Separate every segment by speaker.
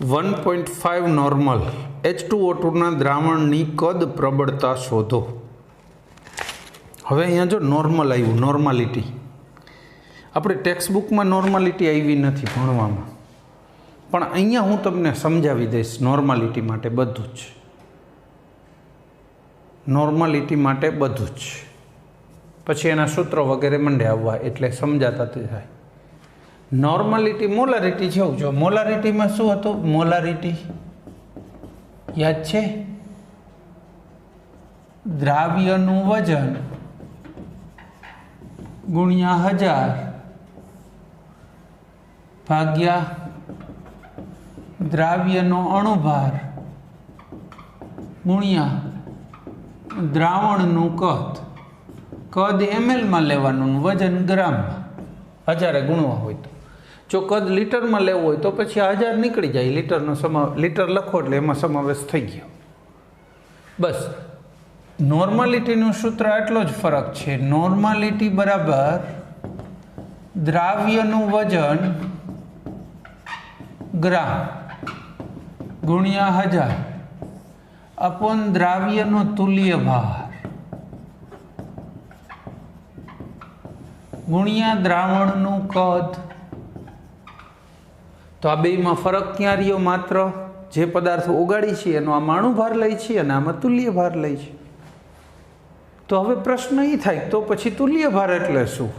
Speaker 1: 1.5 normal H2O2ના દ્રાવણની કદ પ્રબળતા શોધો। હવે અહીંયા જો નોર્મલ આવ્યું, નોર્માલિટી આપણે ટેક્સ્ટ બુકમાં નોર્માલિટી આવી નથી ભણવામાં, પણ અહીંયા હું તમને સમજાવી દઈશ નોર્માલિટી માટે બધું જ, નોર્માલિટી માટે બધું જ, પછી એના સૂત્રો વગેરે મંડે આવવા એટલે સમજાતા થાય। નોર્માલિટી મોલારિટી જેવું, જો મોલારિટીમાં શું હતું, મોલારિટી યાદ છે, દ્રાવ્યનું વજન ગુણ્યા 1000 ભાગ્યા દ્રાવ્યનો અણુભાર ગુણ્યા દ્રાવણનું કદ, કદ ml લેવાનું, વજન ગ્રામમાં, 1000 ગુણવા હોય તો, જો કદ લીટરમાં લેવું હોય તો પછી 1000 નીકળી જાય, લીટરનો લીટર લખો એટલે એમાં સમાવેશ થઈ ગયો। બસ નોર્માલિટીનું સૂત્ર એટલો જ ફરક છે, નોર્માલિટી બરાબર દ્રાવ્યનું વજન ગ્રામ ગુણ્યા 1000 અપોન દ્રાવ્યનો તુલ્ય ભાર ગુણ્યા દ્રાવણનું કદ। તો આ બેમાં ફરક ક્યાં રહ્યો, માત્ર જે પદાર્થ ઓગાળી છે એનો આમાં અણુભાર લઈ છે અને આમાં તુલ્ય ભાર લઈ છે। તો હવે પ્રશ્ન એ થાય તો પછી તુલ્ય ભાર એટલે શું?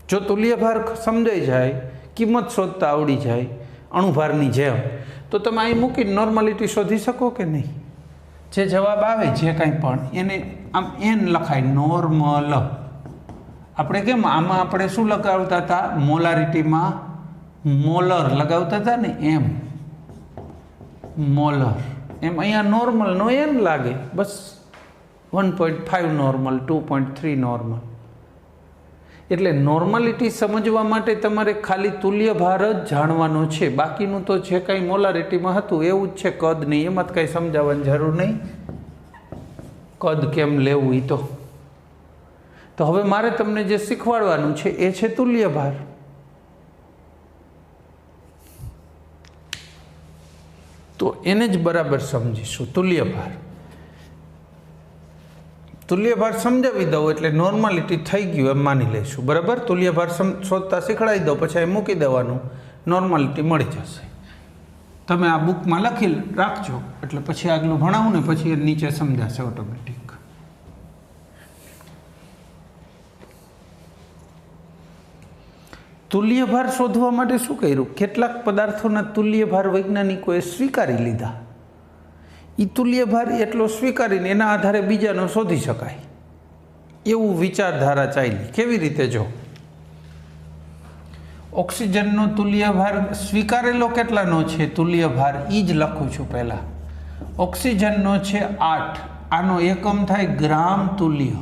Speaker 1: જો તુલ્ય ભાર સમજાઈ જાય, કિંમત શોધતા આવડી જાય અણુભારની જેમ, તો તમે અહીં મૂકીને નોર્માલિટી શોધી શકો કે નહીં? જે જવાબ આવે જે કાંઈ પણ એને આમ એન લખાય, નોર્મલ। આપણે કેમ આમાં આપણે શું લગાવતા હતા, મોલારિટીમાં મોલર લગાવતા હતા ને, એમ મોલર, એમ અહીંયા નોર્મલનો એન લાગે, બસ 1.5 નોર્મલ, 2.3 નોર્મલ। એટલે નોર્માલિટી સમજવા માટે તમારે ખાલી તુલ્ય ભાર જ જાણવાનો છે, બાકીનું તો જે કાંઈ મોલારિટીમાં હતું એવું જ છે, કદ નહીં, એમાં જ કાંઈ સમજાવવાની જરૂર નહીં, કદ કેમ લેવું એ તો હવે મારે તમને જે શીખવાડવાનું છે એ છે તુલ્ય ભાર। તો એને જ બરાબર સમજીશું, તુલ્ય ભાર। તુલ્ય ભાર સમજાવી દઉં એટલે નોર્માલિટી થઈ ગયું એમ માની લઈશું, બરાબર? તુલ્ય ભાર શોધતા શીખડાવી દઉં પછી મૂકી દેવાનું, નોર્માલિટી મળી જશે। તમે આ બુકમાં લખી રાખજો એટલે પછી આગલું ભણાવું ને પછી એ નીચે સમજાશે ઓટોમેટિક। તુલ્ય ભાર શોધવા માટે શું કર્યું, કેટલાક પદાર્થોના તુલ્ય ભાર વૈજ્ઞાનિકોએ સ્વીકારી લીધા, એ તુલ્ય ભાર એટલો સ્વીકારીને એના આધારે બીજાનો શોધી શકાય એવું વિચારધારા ચાલી। કેવી રીતે? જો ઓક્સિજનનો તુલ્ય ભાર સ્વીકારેલો કેટલાનો છે, તુલ્ય ભાર એ જ લખું છું પહેલાં, ઓક્સિજનનો છે 8, આનો એકમ થાય ગ્રામ તુલ્ય,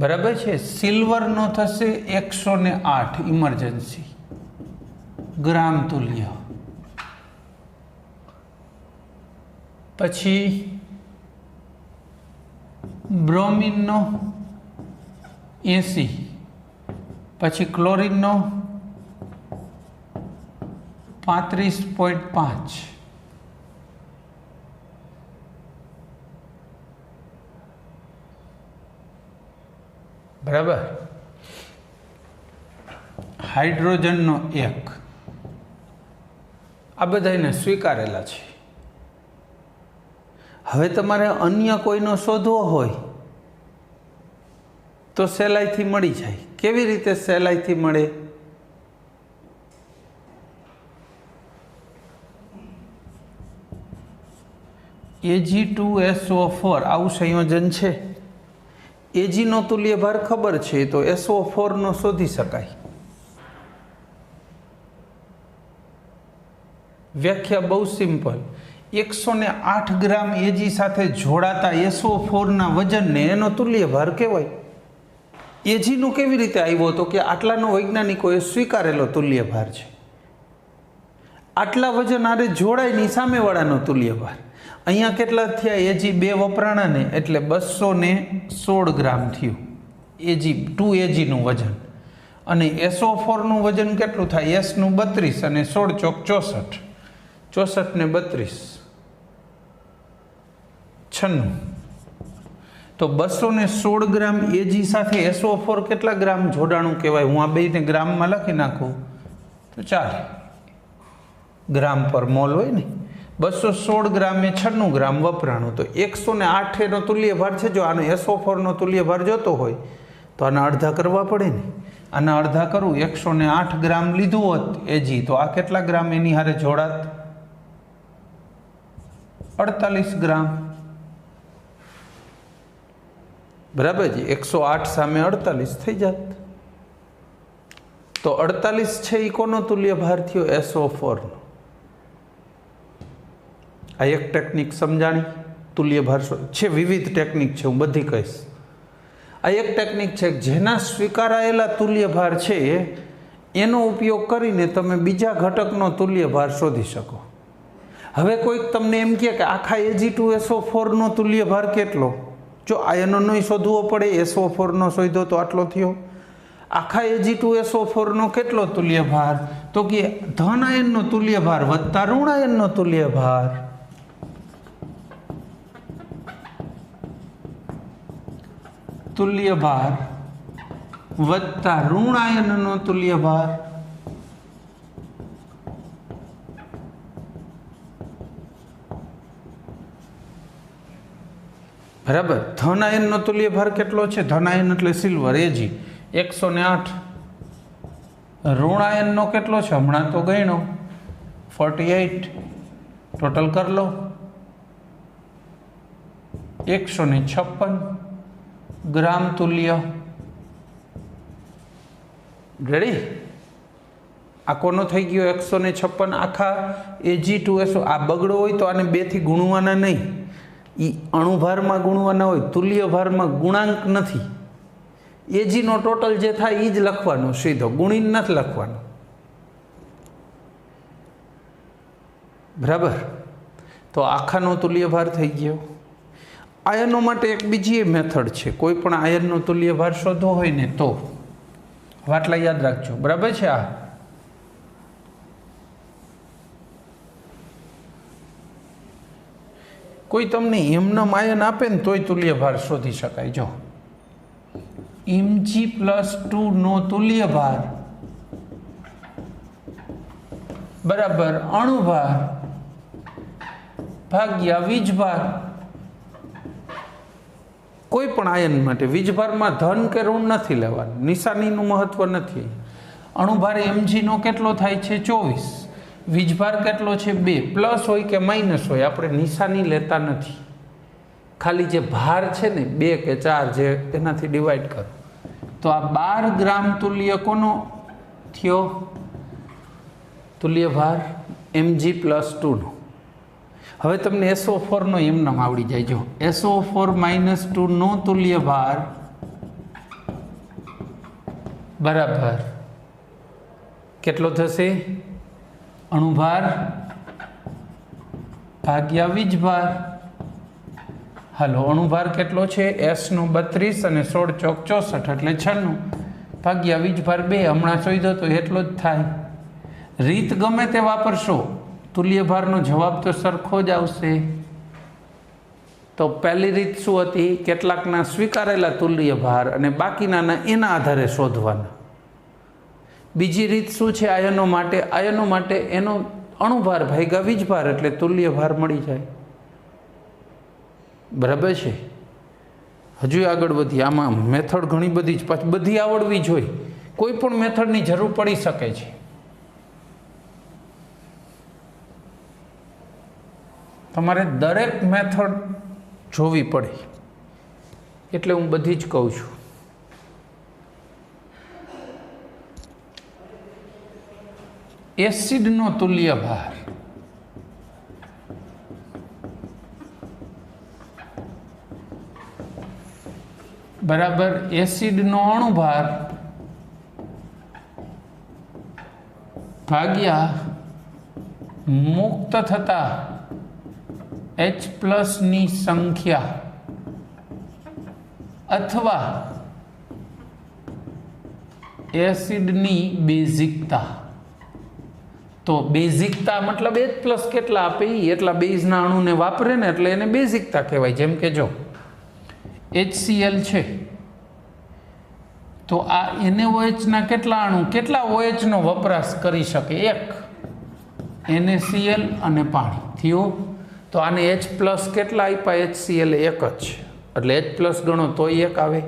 Speaker 1: બરાબર છે? સિલ્વરનો થશે 108 ઇમરજન્સી ગ્રામ તુલ્ય, પછી બ્રોમિનનો 80, પછી ક્લોરિનનો 35.5, બરાબર? હાઇડ્રોજનનો 1, આ બધાને સ્વીકારેલા છે। હવે તમારે અન્ય કોઈનો શોધવો હોય તો સહેલાઈથી મળી જાય। કેવી રીતે સહેલાઈથી મળે? Ag2SO4 આવું સંયોજન છે, એજીનો તુલ્ય ભાર ખબર છે તો SO4 નો શોધી શકાય। વ્યાખ્યા બહુ સિમ્પલ, 108 ગ્રામ એજી સાથે જોડાતા SO4 ના વજનને એનો તુલ્ય ભાર કહેવાય। એજીનું કેવી રીતે આવ્યો તો કે આટલાનો વૈજ્ઞાનિકોએ સ્વીકારેલો તુલ્ય ભાર છે, આટલા વજન આરે જોડાયની સામેવાળાનો તુલ્ય ભાર। અહીંયા કેટલા થયા, એજી 2 વપરાણા ને એટલે 216 ગ્રામ થયું, એજી 2 એજીનું વજન, અને SO4 નું વજન કેટલું થાય? S નું 32 અને 16 ચોક 64, 64 ને 32 96, તો 216 ગ્રામ Ag સાથે SO4 કેટલા ગ્રામ જોડાણું કહેવાય? હું આ બેને ગ્રામમાં લખી નાખું તો ચાલે, ગ્રામ પર મોલ હોય ને. 216 ગ્રામ એ 96 ગ્રામ વપરાણું, તો 108 એનો તુલ્ય ભાર છે. જો આનો SO4 નો તુલ્ય ભાર જોતો હોય તો આના અડધા કરવા પડે ને. આના અડધા કરું, 108 ગ્રામ લીધું હોત Ag, તો આ કેટલા ગ્રામ એની હારે જોડાત? 48 ગ્રામ. બરાબર છે, 108 સામે 48 થઈ જાત. તો 48 છે એ કોનો તુલ્ય ભાર થયો? SO4 નો. આ એક ટેકનિક સમજાણી, તુલ્ય ભાર છે. વિવિધ ટેકનિક છે, હું બધી કહીશ. આ એક ટેકનિક છે જેના સ્વીકારાયેલા તુલ્ય ભાર છે એનો ઉપયોગ કરીને તમે બીજા ઘટકનો તુલ્ય ભાર શોધી શકો. હવે કોઈક તમને એમ કહે કે આખા Ag2SO4 નો તુલ્ય ભાર કેટલો? જો આયનોનો શોધવો પડે, SO4 નો શોધ્યો તો આટલો થયો. આખા Ag2SO4 નો કેટલો તુલ્ય ભાર? તો કે ધન આયનનો તુલ્ય ભાર વત્તા ઋણ આયનનો તુલ્ય ભાર. તુલ્ય ભાર વત્તા ઋણ આયનનો તુલ્ય ભાર. બરાબર. ધન આયનનો તુલ્ય ભાર કેટલો છે? ધન આયન એટલે સિલ્વર, Ag 108. ઋણ આયનનો કેટલો છે? હમણાં તો ગણ્યો 48. ટોટલ કરી લો 156 ગ્રામ તુલ્ય. રેડી? આ કોનો થઈ ગયો? 156. આખા Ag2SO. આ બગડો હોય તો આને 2 થી ગુણવાના નહીં, એ અણુભારમાં ગુણવાના હોય. તુલ્ય ભારમાં ગુણાંક નથી. Ag નો ટોટલ જે થાય એ જ લખવાનો, સીધો ગુણીને નથી લખવાનો. બરાબર. તો આખાનો તુલ્ય ભાર થઈ ગયો. આયનો માટે એક બીજી મેથડ છે. કોઈ પણ આયનનો તુલ્ય ભાર શોધવો હોય ને તો આટલા યાદ રાખજો. બરાબર છે? આ કોઈ તમને એમનેમ આયન આપે ને તોય તુલ્ય ભાર શોધી શકાય. જો Mg+2 નો તુલ્ય ભાર બરાબર અણુભાર ભાગ્યા વીજભાર. કોઈ પણ આયન માટે વીજભારમાં ધન કે ઋણ નથી લેવાનું, નિશાનીનું મહત્વ નથી. અણુભાર Mg નો કેટલો થાય છે? 24. વીજભાર કેટલો છે? 2. પ્લસ હોય કે માઇનસ હોય આપણે નિશાની લેતા નથી. ખાલી જે ભાર છે ને 2 કે 4 જે એનાથી ડિવાઈડ કરો. તો આ 12 ગ્રામ તુલ્ય કોનો થયો? તુલ્ય ભાર Mg+2 નો. હવે તમને SO4 નો એમનામ આવડી જાય. જો SO4-2 નો તુલ્ય ભાર બરાબર કેટલો થશે? અણુભાર ભાગ્યા વીજભાર. હાલો, અણુભાર કેટલો છે? S નો 32 અને 16 ચોક 64 એટલે 96 ભાગ્યા વીજભાર 2. હમણાં શોધ્યો તો એટલો જ થાય. રીત ગમે તે વાપરશો, તુલ્ય ભારનો જવાબ તો સરખો જ આવશે. તો પહેલી રીત શું હતી? કેટલાકના સ્વીકારેલા તુલ્ય ભાર અને બાકીના એના આધારે શોધવાના. બીજી રીત શું છે? આયનો માટે. આયનો માટે એનો અણુભાર ભાગ્યા વીજભાર એટલે તુલ્ય ભાર મળી જાય. બરાબર છે? હજુ આગળ વધી. આમાં મેથડ ઘણી બધી જ, પાછી બધી આવડવી જોઈએ. કોઈ પણ મેથડની જરૂર પડી શકે છે. તમારે દરેક મેથડ જોવી પડે, એટલે હું બધી જ કહું છું. એસિડનો તુલ્ય ભાર બરાબર એસિડનો અણુભાર ભાગ્યા મુક્ત થતા H+ ની સંખ્યા અથવા એસિડની બેઝિકતા, તો બેઝિકતા મતલબ H પ્લસ કેટલા આપે એટલા બેઝના અણુને વાપરે ને એટલે એને બેઝિકતા કહેવાય. જેમ કે જો HCl છે તો આ NaOH ના કેટલા અણુ, કેટલા OH નો વપરાશ કરી શકે? એક. NaCl અને પાણી થયું. તો આને H પ્લસ કેટલા આપ્યા? HCl એક જ, એટલે H પ્લસ ગણો તોય એક આવે.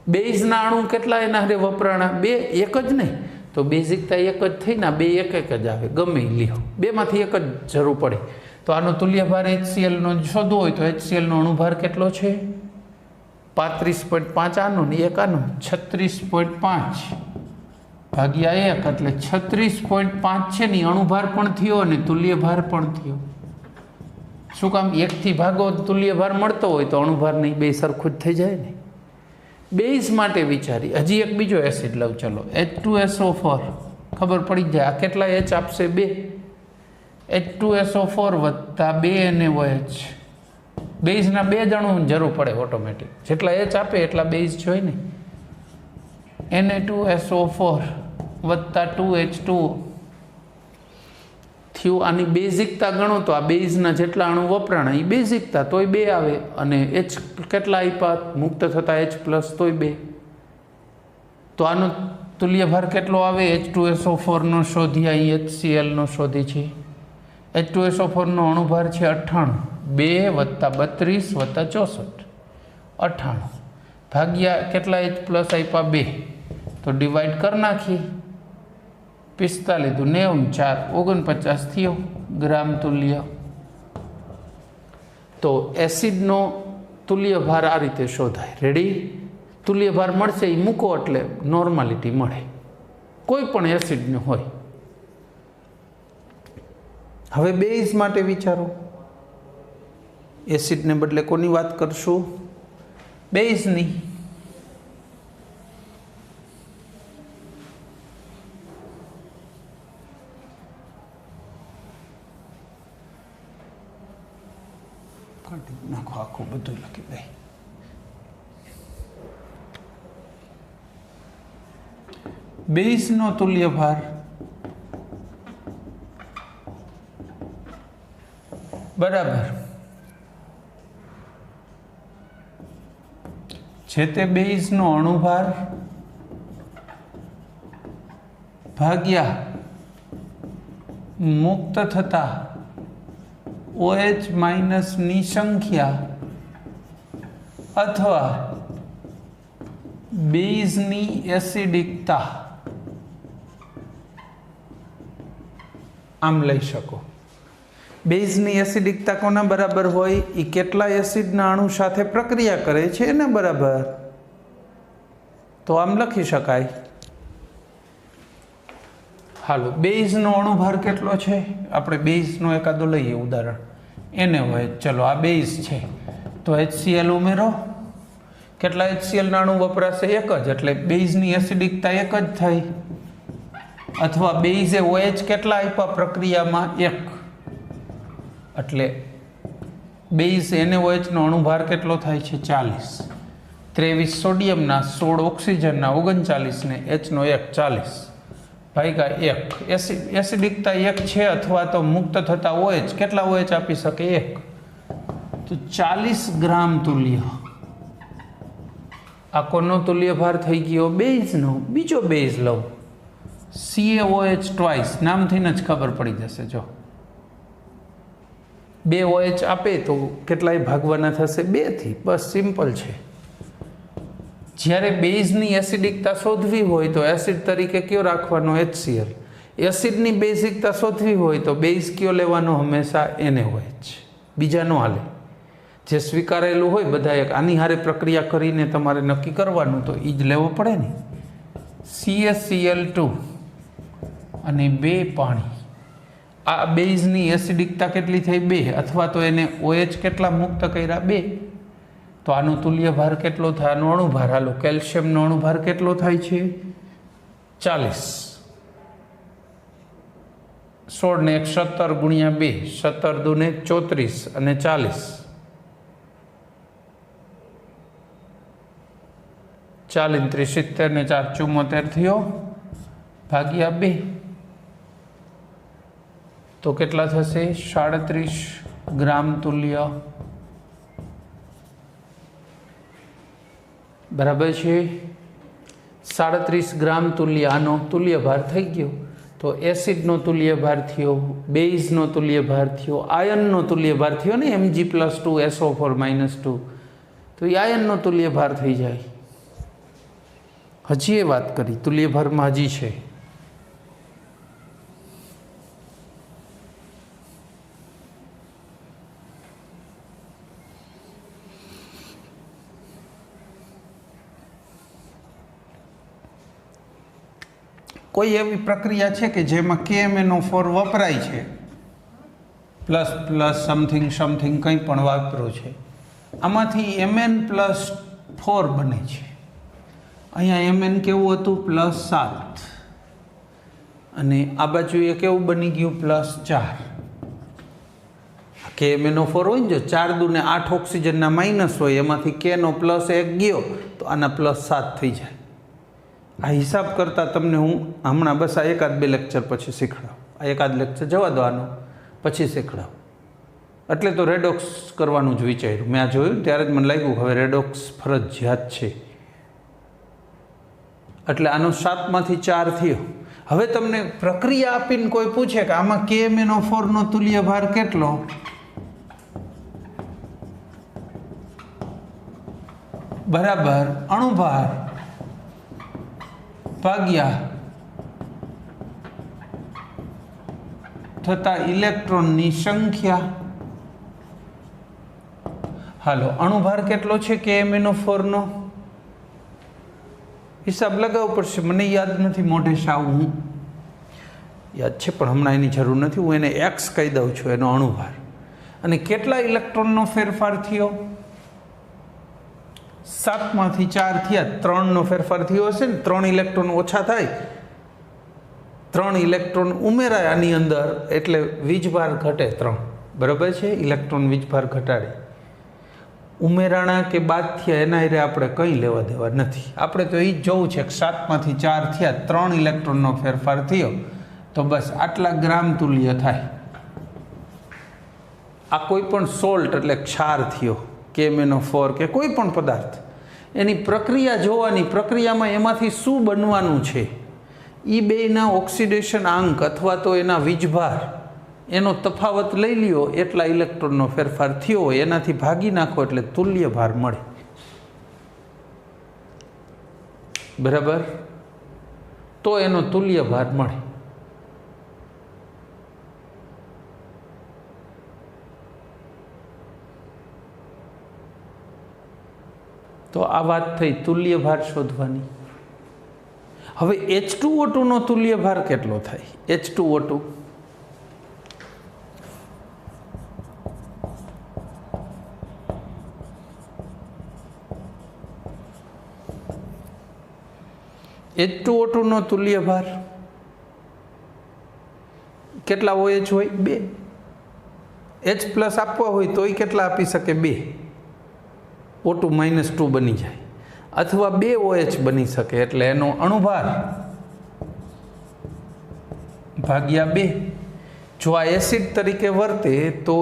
Speaker 1: બેઝના અણુ કેટલા એના હારે વપરાણા? બે. એક જ નહીં તો બેઝિકતા એક જ થઈ ને, બે એક એક જ આવે, ગમે લ્યો, બેમાંથી એક જ જરૂર પડે. તો આનો તુલ્યભાર HCl નો શોધવો હોય તો HCl નો અણુભાર કેટલો છે? 35.5 આનો ને એક આનો, 36.5 ભાગ્યા 1 એટલે 36.5 છે ને અણુભાર પણ થયો અને તુલ્યભાર પણ થયો. શું કામ? એકથી ભાગો તુલ્યભાર મળતો હોય તો અણુભાર નહીં, બે સરખું જ થઈ જાય ને. બેઝ માટે વિચારી. હજી એક બીજો એસિડ લઉં, ચલો H2SO4, ખબર પડી જાય આ કેટલા H આપશે? 2. H2SO4 વત્તા 2 NaOH. બેઝના 2 જ અણુની જરૂર પડે ઓટોમેટિક, જેટલા H આપે એટલા બેઝ જોઈએ ને. Na2SO4 વત્તા 2H2O થયું. આની બેઝિકતા ગણો તો આ બેઝના જેટલા અણુ વપરાણા એ બેઝિકતા તોય 2 આવે, અને H કેટલા આપ્યા મુક્ત થતા H પ્લસ તોય 2. તો આનો તુલ્યભાર કેટલો આવે? H2SO4 નો શોધી, અહીં HCl નો શોધી છે. H2SO4 નો અણુભાર છે 98, 2 વત્તા 32 વત્તા 64, 98 ભાગ્યા કેટલા H પ્લસ આપ્યા? 2. તો ડિવાઈડ કરી નાખી, 45 દુ 90, 4 49 થયો ગ્રામ તુલ્ય. તો એસિડનો તુલ્યભાર આ રીતે શોધાય. રેડી? તુલ્યભાર મળશે એ મૂકો એટલે નોર્માલિટી મળે, કોઈ પણ એસિડને હોય. હવે બેઝ માટે વિચારો. એસિડને બદલે કોની વાત કરશું? બેઝની. નાખો આખું બધું લખી દે. બેઝનો તુલ્યભાર બરાબર છે તે બેઝનો અણુભાર ભાગ્યા મુક્ત થતા OH માઇનસની સંખ્યા અથવા બેઝની એસિડિકતા આમ લઈ શકો. બેઝની એસિડિકતા કોના બરાબર હોય? એ કેટલા એસિડના અણુ સાથે પ્રક્રિયા કરે છે એના બરાબર. તો આમ લખી શકાય. હાલો, બેઝનો અણુભાર કેટલો છે? આપણે બેઝનો એકાદો લઈએ ઉદાહરણ. NaOH. ચલો આ બેઝ છે તો HCl ઉમેરો. કેટલા HClના અણુ વપરાશે? એક જ, એટલે બેઝની એસિડિકતા એક જ થઈ. અથવા બેઝે OH કેટલા આપ્યા પ્રક્રિયામાં? 1, એટલે બેઝ NaOH નો અણુભાર કેટલો થાય છે? 40. 23 સોડિયમના, 16 ઓક્સિજનના, 39 ને H નો 1, 40 ભાગ્યા 1. એસિડિકતા 1 છે, અથવા તો મુક્ત થતા OH કેટલા OH આપી શકે? 1. તો 40 ગ્રામ તુલ્ય. આ કોનો તુલ્યભાર થઈ ગયો? બેઝનો. બીજો બેઝ લઉં, CaOH ટ્વાઇસ. નામથી જ ખબર પડી જશે. જો 2 OH આપે તો કેટલાય ભાગવાના થશે? 2 થી. બસ સિમ્પલ છે. જ્યારે બેઝની એસિડિકતા શોધવી હોય તો એસિડ તરીકે કયો રાખવાનો? HCl. એસિડની બેઝિકતા શોધવી હોય તો બેઝ કયો લેવાનો? હંમેશા NaOH. બીજા નો હાલે. જે સ્વીકારેલું હોય બધા એક આની હારે પ્રક્રિયા કરીને તમારે નક્કી કરવાનું તો એ જ લેવો પડે ને. CaCl2 અને 2 પાણી. આ બેઝની એસિડિકતા કેટલી થઈ? 2, અથવા તો એને OH કેટલા મુક્ત કર્યા? 2. તો આનો તુલ્યભાર કેટલો થાય? આનો અણુભાર. હાલો, કેલ્શિયમનો અણુભાર કેટલો થાય છે? 40. 16 ને 1 17 ગુણ્યા 2, 17 દુ ને 34 અને 40. 40 × 73 ને 4 74 થયો ભાગ્યા 2 તો કેટલા થશે 37 ગ્રામ તુલ્ય બરાબર છે 37 ગ્રામ તુલ્ય આનો તુલ્ય ભાર થઈ ગયો તો એસિડનો તુલ્ય ભાર થયો બેઝનો તુલ્ય ભાર થયો આયનનો તુલ્ય ભાર થયો ને Mg+2 SO4 -2 તો એ આયનનો તુલ્ય ભાર થઈ જાય હજી એ વાત કરી તુલ્ય ભારમાં હજી છે કોઈ એવી પ્રક્રિયા છે કે જેમાં KMnO4 વપરાય છે પ્લસ પ્લસ સમથિંગ સમથિંગ કંઈ પણ વાપરો છે આમાંથી Mn+4 બને છે અહીંયા Mn કેવું હતું +7 અને આ બાજુ એ કેવું બની ગયું +4 KMnO4 હોય ને જો 4 × 2 = 8 ઓક્સિજનના માઇનસ હોય એમાંથી K નો +1 ગયો તો આના +7 થઈ જાય આ હિસાબ કરતાં તમને હું હમણાં બસ આ એકાદ બે લેક્ચર પછી શીખડાવું આ એકાદ લેક્ચર જવા દો આનો પછી શીખડાવું એટલે તો રેડોક્સ કરવાનું જ વિચાર્યું મેં આ જોયું ત્યારે જ મને લાગ્યું હવે રેડોક્સ ફરજિયાત છે એટલે આનો 7 માંથી 4 થયો હવે તમને પ્રક્રિયા આપીને કોઈ પૂછે કે આમાં KMnO4 નો તુલ્ય ભાર કેટલો બરાબર અણુભાર ભાગ્યા થતા ઇલેક્ટ્રોનની સંખ્યા હાલો અણુભાર કેટલો છે KMnO4 નો હિસાબ લગાવવો પડશે મને યાદ નથી મોઢે સાવ હું યાદ છે પણ હમણાં એની જરૂર નથી હું એને x કહી દઉં છું એનો અણુભાર અને કેટલા ઇલેક્ટ્રોનનો ફેરફાર થયો 7 માંથી 4 થયા 3 નો ફેરફાર થયો હશે ને 3 ઇલેક્ટ્રોન ઓછા થાય 3 ઇલેક્ટ્રોન ઉમેરાય આની અંદર એટલે વીજભાર ઘટે 3 બરાબર છે ઇલેક્ટ્રોન વીજભાર ઘટાડે ઉમેરાણા કે બાદ થયા એના હારે આપણે કંઈ લેવા દેવા નથી આપણે તો એ જ જોવું છે કે 7 માંથી 4 થયા 3 ઇલેક્ટ્રોનનો ફેરફાર થયો તો બસ આટલા ગ્રામ તુલ્ય થાય આ કોઈ પણ સોલ્ટ એટલે ક્ષાર થયો KMnO4 કે કોઈ પણ પદાર્થ એની પ્રક્રિયા જોવાની પ્રક્રિયામાં એમાંથી શું બનવાનું છે એ બેના ઓક્સિડેશન આંક અથવા તો એના વીજભાર એનો તફાવત લઈ લ્યો એટલા ઇલેક્ટ્રોનનો ફેરફાર થયો હોય એનાથી ભાગી નાખો એટલે તુલ્ય ભાર મળે બરાબર તો એનો તુલ્ય ભાર મળે તો આ વાત થઈ તુલ્ય ભાર શોધવાની હવે H2O2 નો તુલ્ય ભાર કેટલો થાય H2O2 H2O2 નો તુલ્ય ભાર કેટલા OH હોય 2 H+ આપવા હોય તોય કેટલા આપી શકે 2 O2 -2 બની જાય અથવા 2 OH બની શકે એટલે એનો અણુભાર ભાગ્યા 2 જો આ એસિડ તરીકે વર્તે તો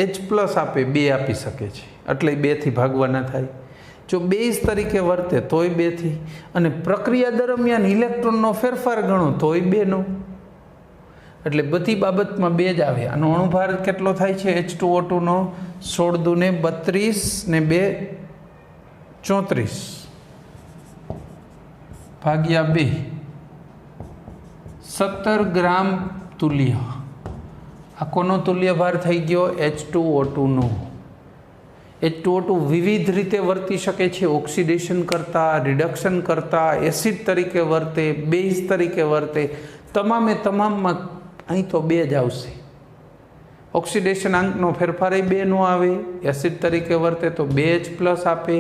Speaker 1: H+ આપે 2 આપી શકે છે એટલે 2 થી ભાગવાના થાય જો બેઝ તરીકે વર્તે તોય 2 થી અને પ્રક્રિયા દરમિયાન ઇલેક્ટ્રોનનો ફેરફાર ગણો તોય 2 નો એટલે બધી બાબતમાં 2 જ આવે આનો અણુભાર કેટલો થાય છે H2O2 નો 16 × 2 = 32 ને 2 = 34 ભાગ્યા 2 17 ગ્રામ તુલ્ય આ કોનો તુલ્ય ભાર થઈ ગયો H2O2 નો H2O2 વિવિધ રીતે વર્તી શકે છે ઓક્સિડેશન કરતા રિડક્શન કરતા એસિડ તરીકે વર્તે બેઝ તરીકે વર્તે તમામે તમામમાં અહીં તો 2 જ આવશે ઓક્સિડેશન આંકનો ફેરફાર 2 નો આવે એસિડ તરીકે વર્તે તો 2H+ આપે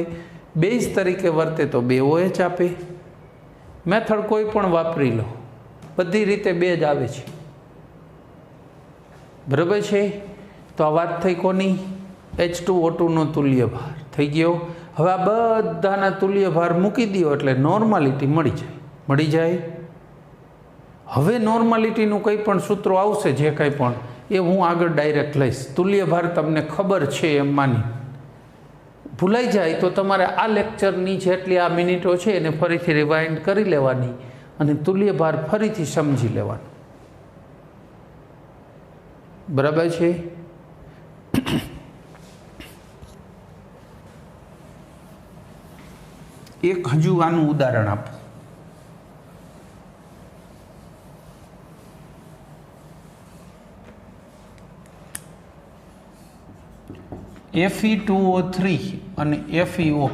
Speaker 1: બેઝ તરીકે વર્તે તો 2 OH આપે મેથડ કોઈ પણ વાપરી લો બધી રીતે 2 જ આવે છે બરાબર છે તો આ વાત થઈ કોની H2O2 નો તુલ્ય ભાર થઈ ગયો હવે આ બધાના તુલ્ય ભાર મૂકી દો એટલે નોર્માલિટી મળી જાય. હવે નોર્માલિટીનું કંઈ પણ સૂત્રો આવશે, જે કંઈ પણ એ હું આગળ ડાયરેક્ટ લઈશ. તુલ્ય ભાર તમને ખબર છે એમ માની. ભૂલાઈ જાય તો તમારે આ લેક્ચરની જેટલી આ મિનિટો છે એને ફરીથી રિવાઇન્ડ કરી લેવાની અને તુલ્ય ભાર ફરીથી સમજી લેવાનો. બરાબર છે? એક હજુ આનું ઉદાહરણ આપો. Fe2O3 અને FeO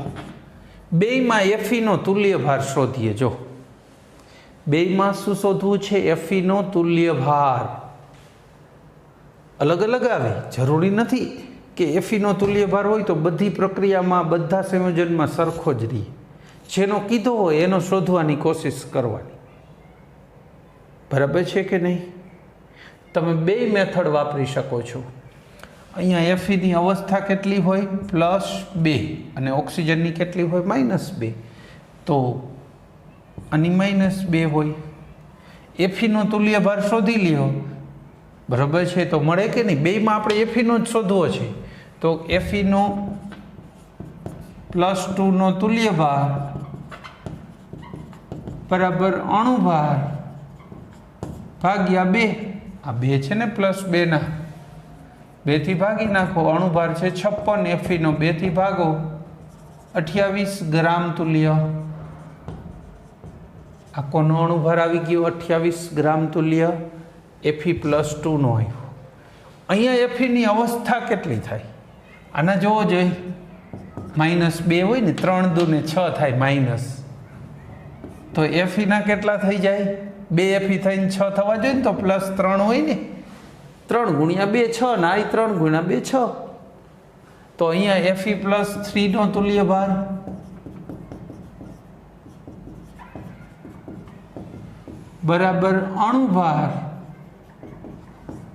Speaker 1: બેયમાં Feનો તુલ્ય ભાર શોધીએ. જો બેયમાં શું શોધવું છે? Feનો તુલ્ય ભાર. અલગ અલગ આવે, જરૂરી નથી કે Feનો તુલ્ય ભાર હોય તો બધી પ્રક્રિયામાં બધા સંયોજનમાં સરખો જ રહે. જેનો કીધો હોય એનો શોધવાની કોશિશ કરવાની. બરાબર છે કે નહીં? તમે બે મેથડ વાપરી શકો છો. અહીંયા Feની અવસ્થા કેટલી હોય? +2 અને ઓક્સિજનની કેટલી હોય? -2. તો આની -2 હોય. Feનો તુલ્ય ભાર શોધી લ્યો. બરાબર છે? તો મળે કે નહીં? બેયમાં આપણે Feનો જ શોધવો છે. તો Feનો +2નો તુલ્ય ભાર બરાબર અણુભાર ભાગ્યા 2. આ 2 છે ને +2 ના 2 થી ભાગી નાખો. અણુભાર છે 56. Feનો 2 થી ભાગો 28 ગ્રામ તુલ્ય. આ કોનો અણુભાર આવી ગયો? 28 ગ્રામ તુલ્ય Fe+2નો આવ્યો. અહીંયા Feની અવસ્થા કેટલી થાય? આના જોવો જોઈએ. -2 હોય ને, 3 દુ ને 6 થાય માઇનસ. તો Feના કેટલા થઈ જાય? 2 Fe થઈને 6 થવા જોઈએ ને, તો +3 હોય ને. 3 ગુણ્યા 2 6 ને આ 3 ગુણ્યા 2 6. તો અહીંયા Fe+3નો તુલ્ય ભાર બરાબર અણુભાર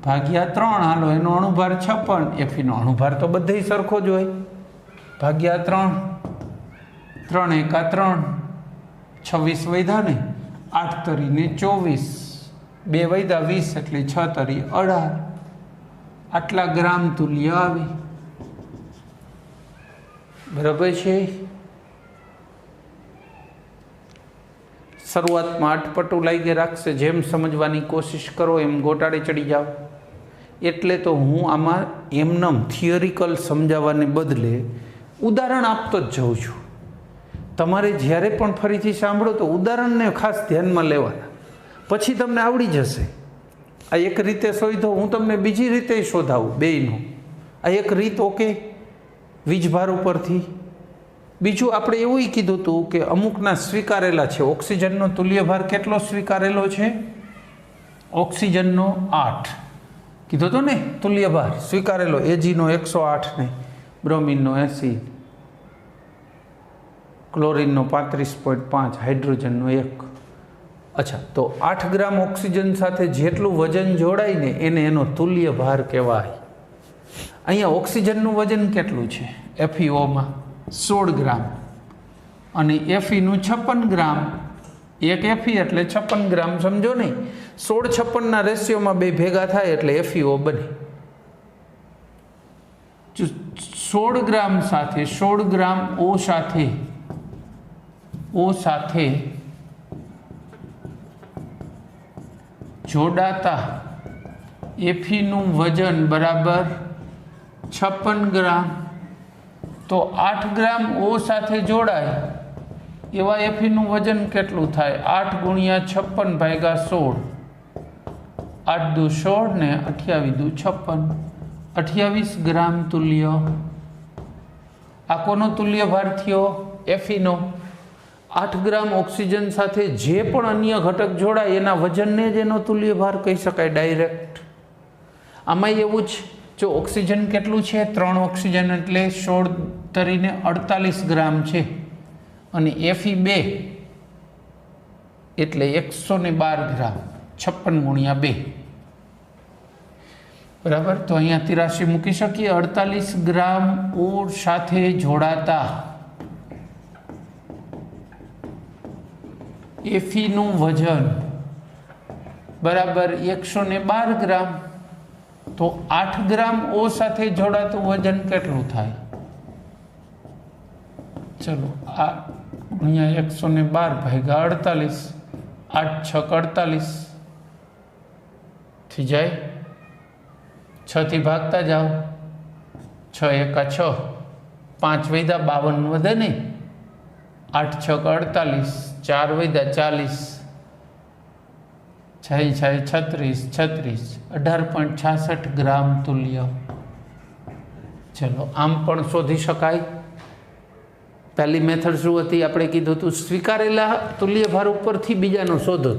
Speaker 1: ભાગ્યા 3. હાલો, એનો અણુભાર 56. Feનો અણુભાર તો બધે સરખો જ હોય. ભાગ્યા 3. 3 એકા 3, 26 વધ્યા ને, 8 તરીને 24, 2 વધ્યા 20 એટલે 6 તરી 18. આટલા ગ્રામ તુલ્ય આવે. બરાબર છે? શરૂઆતમાં અટપટું લાગી રાખશે. જેમ સમજવાની કોશિશ કરો એમ ગોટાળે ચડી જાઓ. એટલે તો હું આમાં એમનેમ થિયરિકલ સમજાવવાને બદલે ઉદાહરણ આપતો જ જાઉં છું. તમારે જ્યારે પણ ફરીથી સાંભળો તો ઉદાહરણને ખાસ ધ્યાનમાં લેવાના. પછી તમને આવડી જશે. આ એક રીતે શોધો, હું તમને બીજી રીતે શોધાવું બેયનો. આ એક રીત ઓકે વીજભાર ઉપરથી. બીજું આપણે એવું કીધું હતું કે અમુકના સ્વીકારેલા છે. ઓક્સિજનનો તુલ્ય ભાર કેટલો સ્વીકારેલો છે? ઓક્સિજનનો 8 કીધો તો ને તુલ્ય ભાર સ્વીકારેલો. Ag નો 108 ને, બ્રોમિનનો 80, ક્લોરિનનો 35.5, હાઇડ્રોજનનો 1. અચ્છા, તો 8 ગ્રામ ઓક્સિજન સાથે જેટલું વજન જોડાય ને એને એનો તુલ્ય ભાર કહેવાય. અહીંયા ઓક્સિજનનું વજન કેટલું છે? FeOમાં 16 ગ્રામ અને Feનું 56 ગ્રામ. એક Fe એટલે 56 ગ્રામ, સમજો નહીં? 16-56ના રેશિયોમાં બે ભેગા થાય એટલે FeO બને. 16 ગ્રામ સાથે 16 ગ્રામ O સાથે જોડાતા Feનું વજન બરાબર 56 ગ્રામ. તો 8 ગ્રામ O સાથે જોડાય એવા Feનું વજન કેટલું થાય? 8 ગુણ્યા 56 ભાગ્યા 16. 8 દુ 16 ને 28 દુ 56, 28 ગ્રામ તુલ્ય. આ કોનો તુલ્ય ભાર થયો? Feનો. 8 ગ્રામ ઓક્સિજન સાથે જે પણ અન્ય ઘટક જોડાય એના વજનને જ એનો તુલ્ય ભાર કહી શકાય ડાયરેક્ટ. આમાં એવું જ, જો ઓક્સિજન કેટલું છે? 3 ઓક્સિજન એટલે 16 તરીને 48 ગ્રામ છે. અને Fe2 એટલે 112 ગ્રામ. 56 ગુણ્યા 2 બરાબર. તો અહીંયા 83 મૂકી શકીએ. 48 ગ્રામ O સાથે જોડાતા એફીનું વજન બરાબર 112 ગ્રામ, તો 8 ગ્રામ ઓ સાથે જોડાતું વજન કેટલું થાય? ચલો આ અહીંયા 112 ભાગ્યા 48, 8 6 48 થઈ જાય, 6 થી ભાગતા જાઓ, 6 એકા 6, 5 વૈધા 52 વધે નહીં, 8 6 48, 4 વૈધા 40, 6 6 36 36, 18.66 ગ્રામ તુલ્ય. ચલો આમ પણ શોધી શકાય. પહેલી મેથડ શું હતી? આપણે કીધું હતું સ્વીકારેલા તુલ્ય ભાર ઉપરથી બીજાનો શોધો,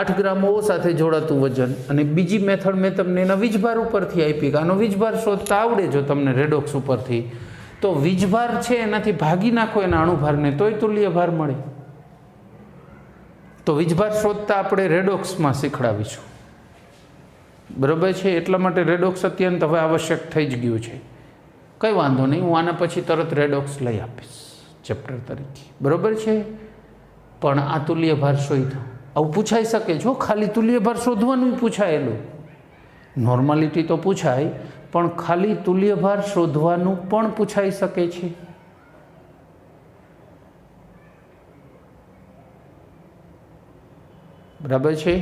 Speaker 1: 8 ગ્રામ ઓ સાથે જોડાતું વજન. અને બીજી મેથડ મેં તમને એના વીજભાર ઉપરથી આપી કે આનો વીજભાર શોધતા આવડે જો તમને રેડોક્સ ઉપરથી, તો વીજભાર છે એનાથી ભાગી નાખો એના અણુભારને તોય તુલ્ય ભાર મળે. તો વીજભાર શોધતા આપણે રેડોક્સમાં શીખડાવીશું, બરાબર છે? એટલા માટે રેડોક્સ અત્યંત હવે આવશ્યક થઈ જ ગયું છે. કંઈ વાંધો નહીં, હું આના પછી તરત રેડોક્સ લઈ આપીશ ચેપ્ટર તરીકે, બરાબર છે? પણ આ તુલ્ય ભાર શોધો, આવું પૂછાઈ શકે જો, ખાલી તુલ્ય ભાર શોધવાનું પૂછાયેલું. નોર્માલિટી તો પૂછાય, પણ ખાલી તુલ્ય ભાર શોધવાનું પણ પૂછાઈ શકે છે. બરાબર છે?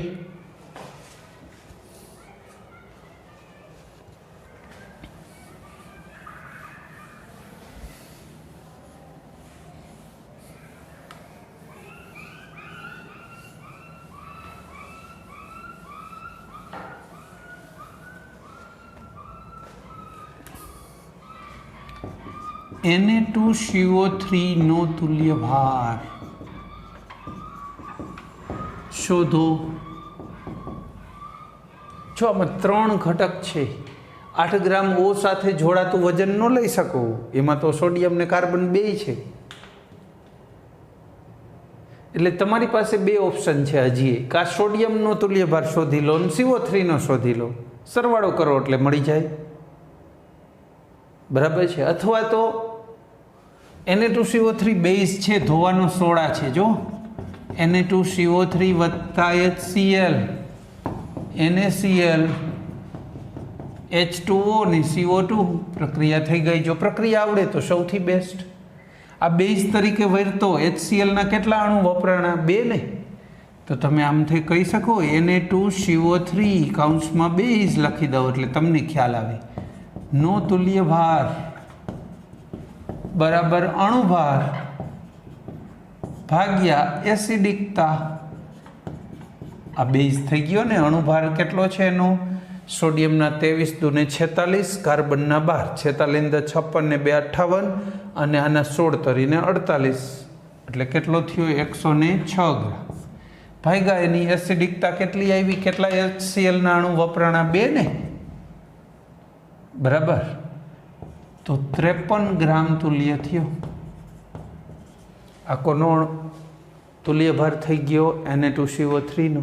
Speaker 1: Na2CO3 નો તુલ્ય ભાર શોધો. જો આમાં 3 ઘટક છે, 8 ગ્રામ ઓ સાથે જોડાતું વજન ન લઈ શકો, એમાં તો સોડિયમ ને કાર્બન બે છે, એટલે તમારી પાસે બે ઓપ્શન છે હજી, કા સોડિયમનો તુલ્ય ભાર શોધી લો અને CO3 નો શોધી લો, સરવાળો કરો એટલે મળી જાય, બરાબર છે? અથવા તો Na2CO3 બેઝ છે, ધોવાનો સોડા છે, જો Na2CO3 વત્તા HCl, NaCl, H2O ને CO2 પ્રક્રિયા થઈ ગઈ. જો પ્રક્રિયા આવડે તો સૌથી બેસ્ટ. આ બેઝ તરીકે વર્તો HCl ના કેટલા અણુ વપરાણા? 2 ને, તો તમે આમથી કહી શકો Na2CO3 કૌંસમાં બેઝ લખી દો એટલે તમને ખ્યાલ આવે. નો તુલ્ય ભાર બરાબર અણુભાર ભાગ્યા એસિડિકતા. આ બેઝ થઈ ગયો ને. અણુભાર કેટલો છે એનો? સોડિયમના 23 દુને 46, કાર્બનના 12, 46 56 ને 2 58, અને આના 16 તરીને 48, એટલે કેટલો થયો? 106 ગ્રામ. ભાગ્યા એની એસિડિકતા કેટલી આવી? કેટલા HCl ના અણુ વપરાણા? 2 ને, બરાબર? તો 53 ગ્રામ તુલ્ય થયો. આ કોનો તુલ્ય ભાર થઈ ગયો? Na2CO3 નો.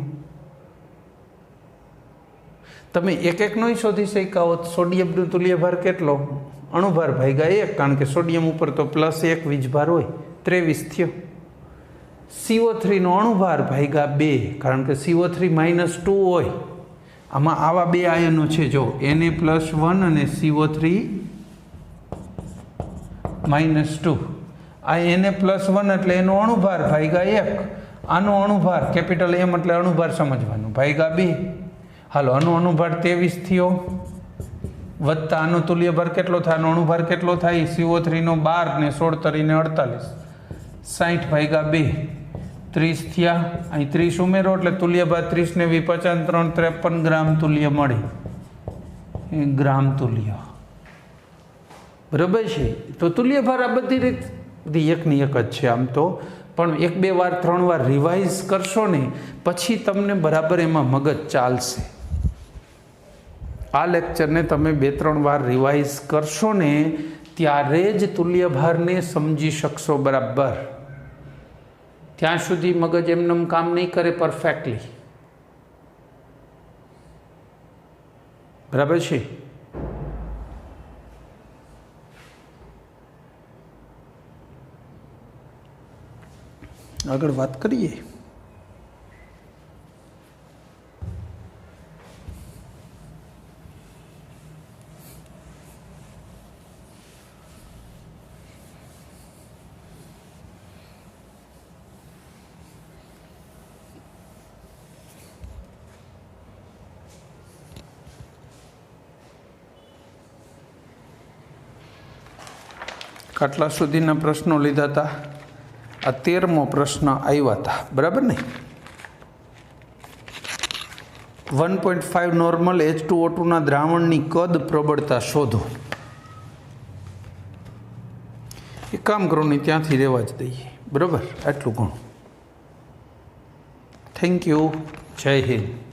Speaker 1: તમે એક એક નો શોધી શક્યા હોત. સોડિયમનો તુલ્ય ભાર કેટલો? અણુભાર ભાગ્યા 1, કારણ કે સોડિયમ ઉપર તો +1 વીજભાર હોય, 23 થયો. CO3 નો અણુભાર ભાગ્યા 2, કારણ કે CO3 -2 હોય. આમાં આવા બે આયનો છે જો, Na+1 અને CO3 -2. આ Na+1 એટલે એનો અણુભાર ભાગ્યા 1, આનો અણુભાર કેપિટલ M એટલે અણુભાર સમજવાનું, ભાગ્યા 2. હાલો, આનો અણુભાર 23 થયો, વત્તા આનો તુલ્ય ભાર કેટલો થાય? આનો અણુભાર કેટલો થાય? CO3 નો 12 ને 16 તરીને 48, 60 ભાગ્યા 2, 30 થયા. અહીં 30 ઉમેરો એટલે તુલ્ય ભાર 30 ને 50, 3 53 ગ્રામ તુલ્ય મળે. ગ્રામ તુલ્ય, બરાબર છે? તો તુલ્ય ભાર આ બધી રીત એકની એક જ છે આમ તો, પણ 1 2 વાર 3 વાર રિવાઇઝ કરશો ને પછી તમને બરાબર એમાં મગજ ચાલશે. આ લેક્ચરને તમે 2-3 વાર રિવાઇઝ કરશો ને ત્યારે જ તુલ્ય ભારને સમજી શકશો બરાબર. ત્યાં સુધી મગજ એમનેમ કામ નહીં કરે પરફેક્ટલી, બરાબર છે? આગળ વાત કરીએ. કેટલા સુધીના પ્રશ્નો લીધા હતા? આ 13મો પ્રશ્ન આવ્યા હતા, બરાબર ને? 1.5 નોર્મલ H2O2ના દ્રાવણની કદ પ્રબળતા શોધો. એક કામ કરો ને, ત્યાંથી રહેવા જ દઈએ, બરાબર? આટલું ઘણું. Thank you. જય હિન્દ.